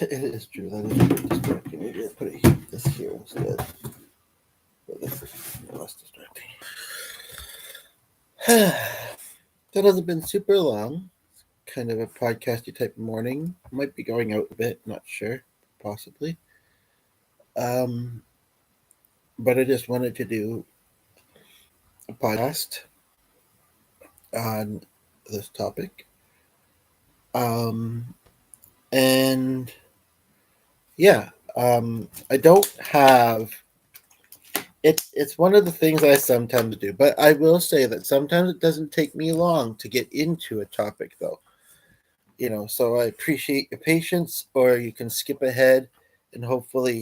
It is true. That is a bit distracting. Maybe I'll put this here instead. But this is less distracting. That hasn't been super long. Kind of a podcasty type morning. Might be going out a bit. Not sure. Possibly. Um, but I just wanted to do a podcast on this topic. Um, and yeah, I don't have it's one of the things I sometimes do, but I will say that sometimes it doesn't take me long to get into a topic though. So I appreciate your patience, or you can skip ahead and hopefully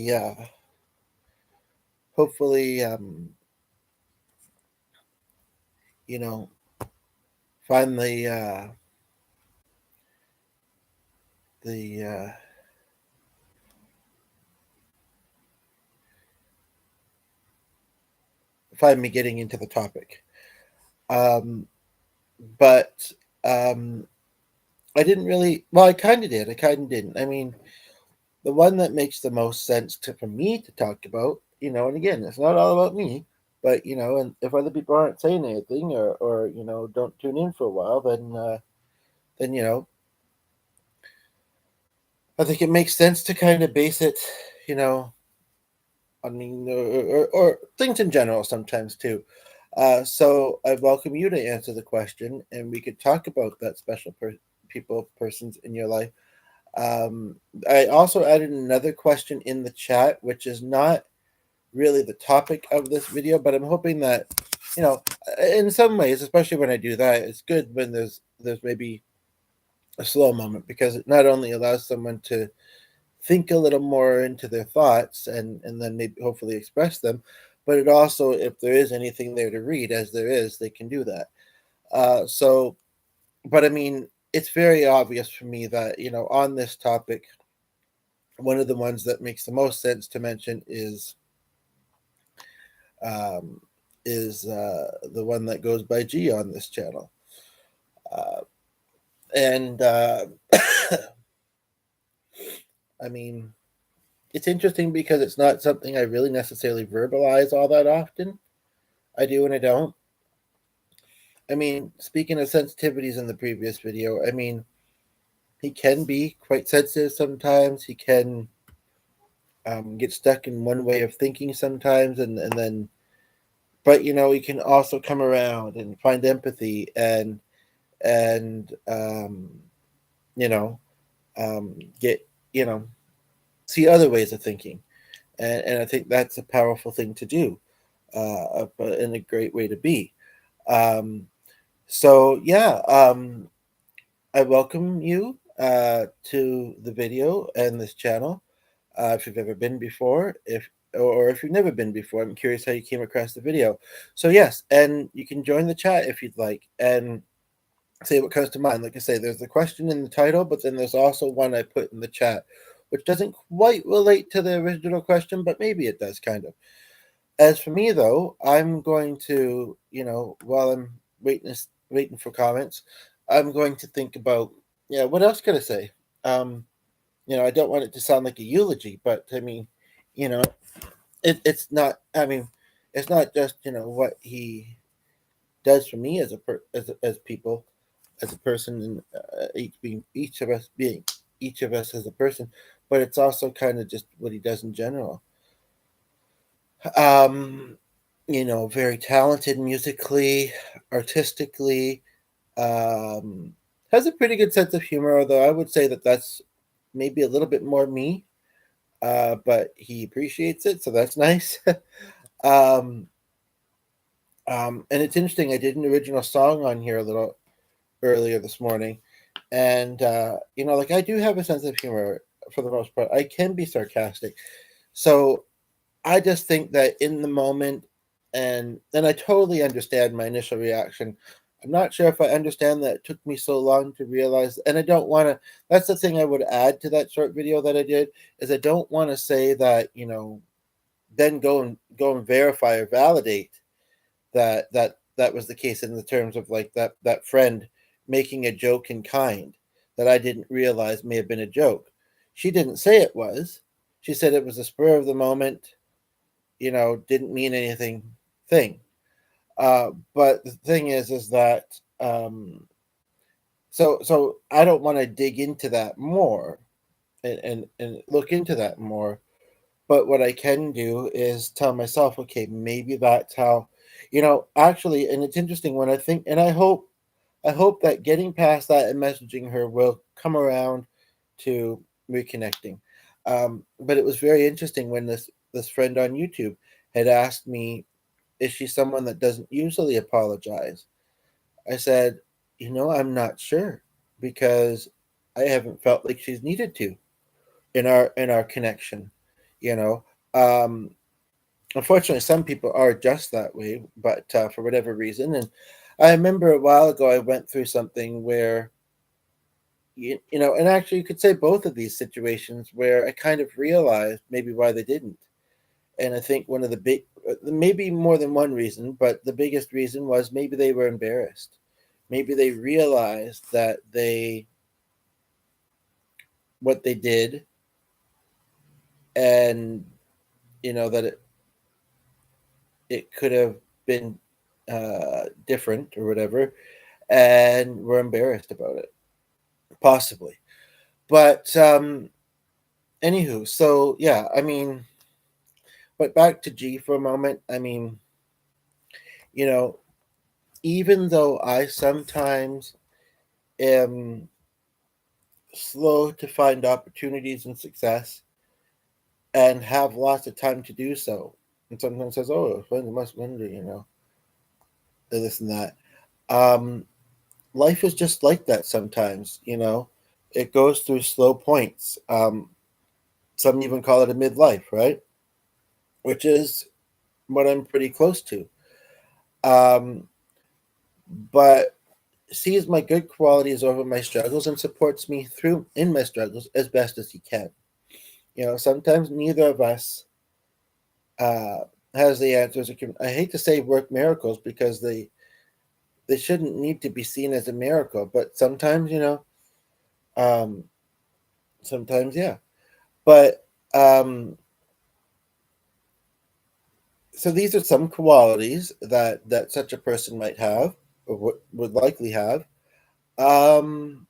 you know find the find me getting into the topic. Um, but I didn't really. Well, I kind of did. I kind of didn't. I mean, the one that makes the most sense for me to talk about, and again, it's not all about me, but and if other people aren't saying anything, or don't tune in for a while, then I think it makes sense to kind of base it, you know, I mean, or things in general sometimes too. So I welcome you to answer the question, and we could talk about that special persons in your life. Um, I also added another question in the chat, which is not really the topic of this video, but I'm hoping that, in some ways, especially when I do that, it's good when there's maybe a slow moment, because it not only allows someone to think a little more into their thoughts and then maybe hopefully express them, but it also, if there is anything there to read, as there is, they can do that. So, but I mean, it's very obvious for me that, on this topic, one of the ones that makes the most sense to mention um, the one that goes by G on this channel. And I mean, it's interesting because it's not something I really necessarily verbalize all that often. I do and I don't. I mean, speaking of sensitivities in the previous video, I mean, he can be quite sensitive sometimes. He can get stuck in one way of thinking sometimes, and then, but he can also come around and find empathy and you know get see other ways of thinking, and I think that's a powerful thing to do, and a great way to be. Um, so yeah, I welcome you to the video and this channel. If you've ever been before, or if you've never been before, I'm curious how you came across the video. So yes, and you can join the chat if you'd like and say what comes to mind. Like I say, there's the question in the title, but then there's also one I put in the chat, which doesn't quite relate to the original question, but maybe it does kind of. As for me though, I'm going to, while I'm waiting for comments, I'm going to think about, yeah, what else could I say? Um, I don't want it to sound like a eulogy, but I mean, you know, it's not. I mean, it's not just what he does for me as as people, as a person, and each of us as a person, but it's also kind of just what he does in general. Um, very talented musically, artistically, um, has a pretty good sense of humor, although I would say that that's maybe a little bit more me, but he appreciates it, so that's nice. um, and it's interesting, I did an original song on here a little earlier this morning, and like, I do have a sense of humor for the most part. I can be sarcastic, so I just think that in the moment, and I totally understand my initial reaction. I'm not sure if I understand that it took me so long to realize, and I don't want to. That's the thing I would add to that short video that I did, is I don't want to say that then go and verify or validate that was the case in the terms of like that friend making a joke in kind that I didn't realize may have been a joke. She didn't say it was. She said it was a spur of the moment, didn't mean anything thing. But the thing is that so I don't want to dig into that more and look into that more. But what I can do is tell myself, okay, maybe that's how, actually, and it's interesting when I think, and I hope that getting past that and messaging her will come around to reconnecting. But it was very interesting when this friend on YouTube had asked me, is she someone that doesn't usually apologize? I said, I'm not sure because I haven't felt like she's needed to in our connection. You know, um, Unfortunately, some people are just that way, but for whatever reason, and I remember a while ago I went through something where and actually you could say both of these situations where I kind of realized maybe why they didn't. And I think one of the big, maybe more than one reason, but the biggest reason was maybe they were embarrassed. Maybe they realized that what they did, and that it could have been different or whatever, and were embarrassed about it, possibly. But anywho, so yeah, I mean, but back to G for a moment. I mean, you know, even though I sometimes am slow to find opportunities and success and have lots of time to do so, and sometimes says, "Oh, friends must wonder," this and that. Um, Life is just like that sometimes. It goes through slow points. Some even call it a midlife, right? Which is what I'm pretty close to. Um, but sees my good qualities over my struggles and supports me through in my struggles as best as he can. Sometimes neither of us uh, has the answers. I hate to say work miracles because they shouldn't need to be seen as a miracle, but um, sometimes yeah. But um, so these are some qualities that such a person might have or would likely have. Um,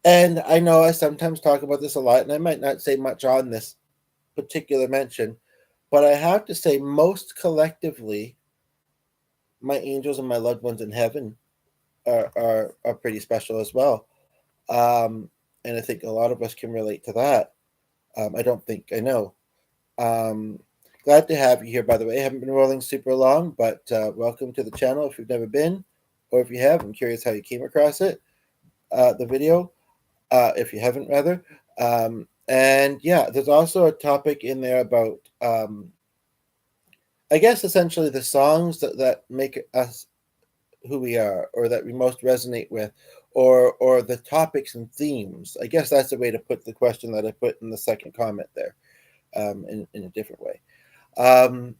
and I know I sometimes talk about this a lot, and I might not say much on this particular mention, but I have to say, most collectively, my angels and my loved ones in heaven are pretty special as well. Um, and I think a lot of us can relate to that. I don't think I know. Um, Glad to have you here, by the way. I haven't been rolling super long, but welcome to the channel if you've never been, or if you have, I'm curious how you came across it, the video, if you haven't, rather. And yeah, there's also a topic in there about, I guess, essentially the songs that make us who we are, or that we most resonate with, or the topics and themes. I guess that's the way to put the question that I put in the second comment there, in a different way. Um,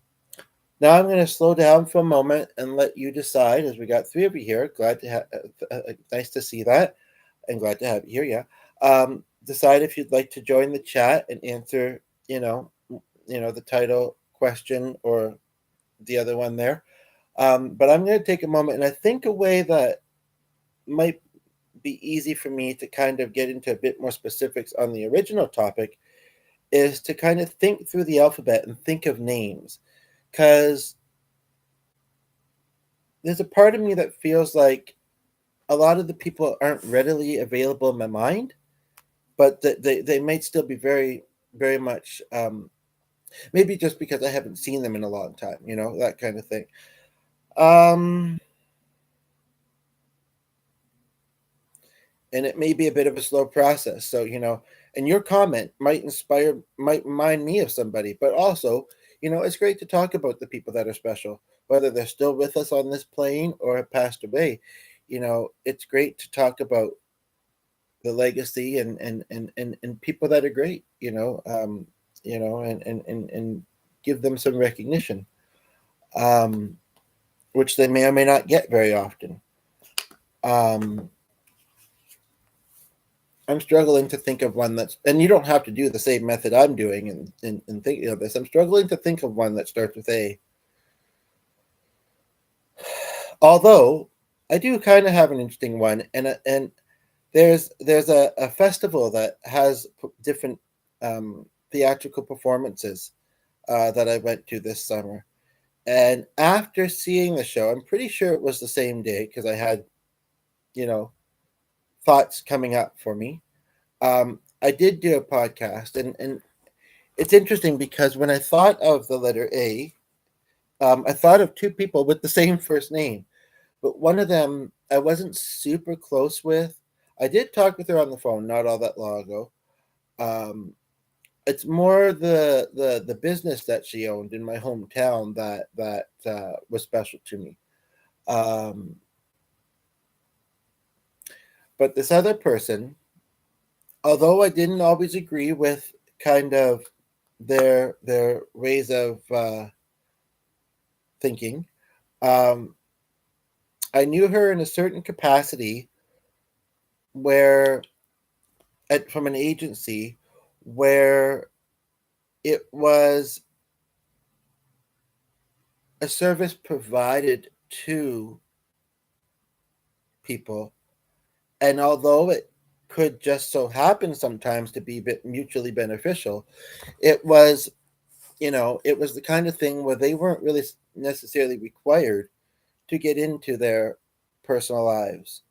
Now I'm going to slow down for a moment and let you decide, as we got three of you here. Glad to have, nice to see that, and glad to have you here. Yeah. Decide if you'd like to join the chat and answer, the title question or the other one there. But I'm going to take a moment, and I think a way that might be easy for me to kind of get into a bit more specifics on the original topic is to kind of think through the alphabet and think of names, because there's a part of me that feels like a lot of the people aren't readily available in my mind, but that they might still be very, very much, maybe just because I haven't seen them in a long time, that kind of thing. Um, and it may be a bit of a slow process. So, and your comment might remind me of somebody, but also, it's great to talk about the people that are special, whether they're still with us on this plane or have passed away. It's great to talk about the legacy and people that are great, and give them some recognition, um, which they may or may not get very often. Um, I'm struggling to think of one that's, and you don't have to do the same method I'm doing in thinking of this. I'm struggling to think of one that starts with A. Although I do kind of have an interesting one, and there's a festival that has different theatrical performances that I went to this summer. And after seeing the show, I'm pretty sure it was the same day because I had, you know, thoughts coming up for me. I did do a podcast, and it's interesting because when I thought of the letter A, I thought of two people with the same first name, but one of them I wasn't super close with. I did talk with her on the phone not all that long ago. Um, it's more the business that she owned in my hometown that was special to me. Um, but this other person, although I didn't always agree with kind of their ways of thinking, um, I knew her in a certain capacity where, from an agency, where it was a service provided to people, and although it could just so happen sometimes to be mutually beneficial, it was, it was the kind of thing where they weren't really necessarily required to get into their personal lives.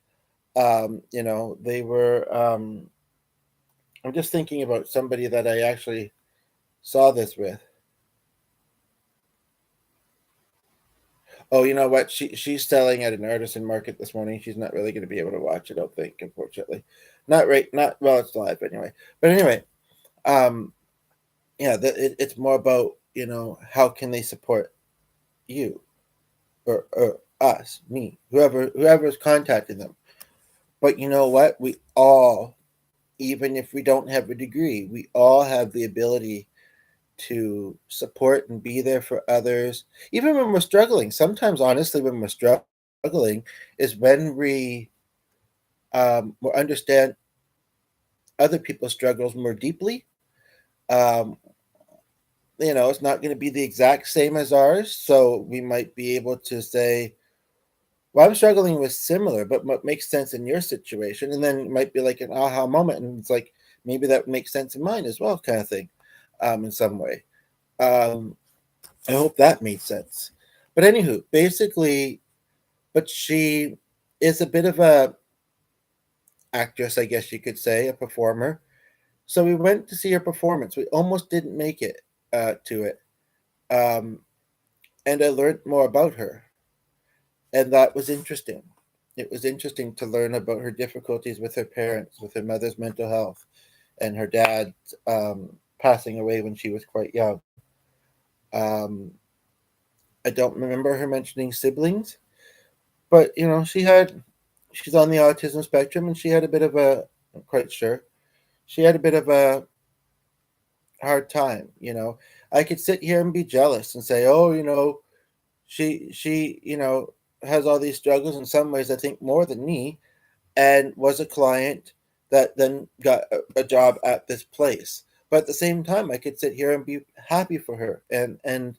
They were. I'm just thinking about somebody that I actually saw this with. Oh, you know what? She's selling at an artisan market this morning. She's not really going to be able to watch it, I don't think, unfortunately. Not right. Not well. It's live anyway. But anyway, um, yeah, it's more about how can they support you or us, me, whoever's contacting them. But you know what? We all, even if we don't have a degree, we all have the ability to support and be there for others, even when we're struggling. Sometimes, honestly, when we're struggling, is when we understand other people's struggles more deeply. Um, it's not going to be the exact same as ours, so we might be able to say, "Well, I'm struggling with similar, but what makes sense in your situation," and then it might be like an aha moment, and it's like maybe that makes sense in mine as well, kind of thing, in some way. Um, I hope that made sense. But anywho, basically, but she is a bit of a actress, I guess you could say, a performer. So we went to see her performance. We almost didn't make it to it, um, and I learned more about her, and that was interesting. It was interesting to learn about her difficulties with her parents, with her mother's mental health, and her dad passing away when she was quite young. Um, I don't remember her mentioning siblings, but she's on the autism spectrum, and she had a bit of a, I'm quite sure, she had a bit of a hard time. I could sit here and be jealous and say, oh, she has all these struggles, in some ways I think more than me, and was a client that then got a job at this place. But at the same time, I could sit here and be happy for her, and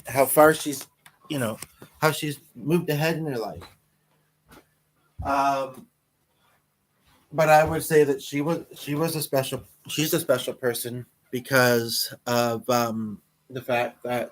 how far she's, you know how she's moved ahead in her life. um but I would say that she was a special she's a special person because of the fact that